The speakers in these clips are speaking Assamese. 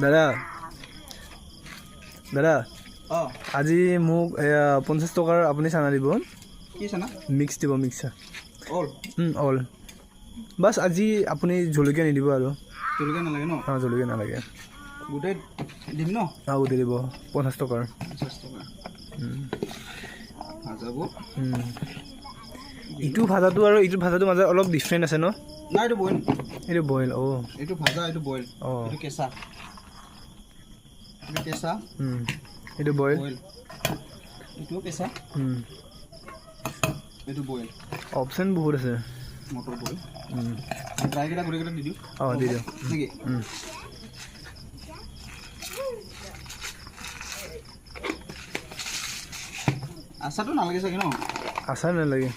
দাদা দাদা অঁ আজি মোক 50 টকাৰ আপুনি চানা দিব কি চানা মিক্স দিব মিক্সাৰ অল অল বাছ আজি আপুনি জলকীয়া নিদিব আৰু জলকীয়া নালাগে ন অঁ জলকীয়া নালাগে গোটেই দিম ন অঁ গোটেই দিব 50 টকাৰ 50 টকা ভাজাব ইটো ভাজাটো আৰু ইটো ভাজাটো মাজত অলপ ডিফাৰেণ্ট আছে ন নাই এইটো বইল এইটো বইল এইটো ভাজা এইটো বইল এইটো কেঁচা এইটো কেঁচা এইটো বইল এইটোও কেঁচা এইটো বইল অপশ্যন বহুত আছে মটৰ বইল ড্ৰাইকেইটা গোটেইকেইটা দি দিওঁ অঁ দি দিওঁ নেকি আচাৰটো নালাগে চাগে ন আচাৰ নালাগে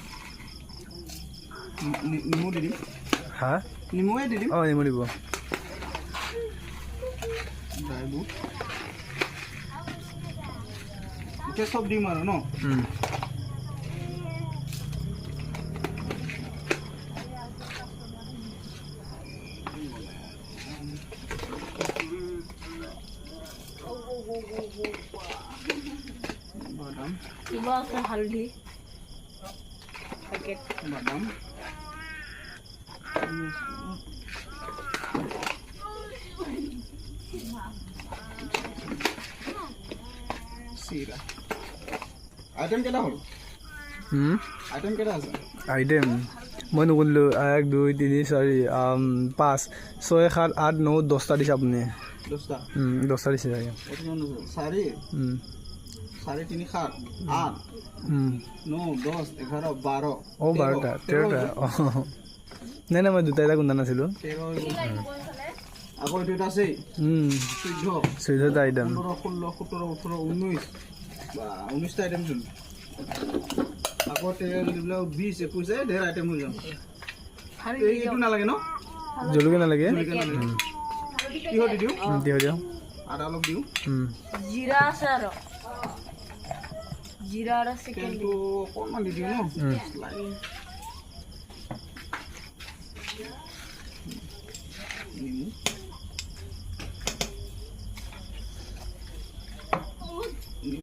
নেমু দি দিম হা নেমুৱে দি দিম অঁ নেমু দিব ড্ৰাইবোৰ এতিয়া চব দিম আৰু ন বাদাম কিবা আছে হালধি পেকেট বাদাম চিৰা আইটেম কেইটা হ'ল আইটেম কেইটা আছে আইটেম মই নকৰিলোঁ 1 2 3 4 5 6 7 8 9 10টা দিছে আপুনি 10টা 10টা দিছে চাগে 4 4 3 7 8 9 10 11 12 অঁ 12টা 13টা অঁ নাই নাই মই দুটা এটা গুণা নাছিলোঁ আকৌ এইটো এটা আছেই 14টা আইটেম 15 16 17 18 19 বা 19টা আইটেম চোন আকৌ তেল দিবলৈ 20 21 ঢেৰ আইটেম হৈ যাব এইটো নালাগে ন জলকীয়া নালাগে কিহত দি দিওঁ দিওঁ আদা অলপ দিওঁ জিৰা আছে আৰু জিৰা আৰু চিকেন তেলটো অকণমান দি দিওঁ ন নেমু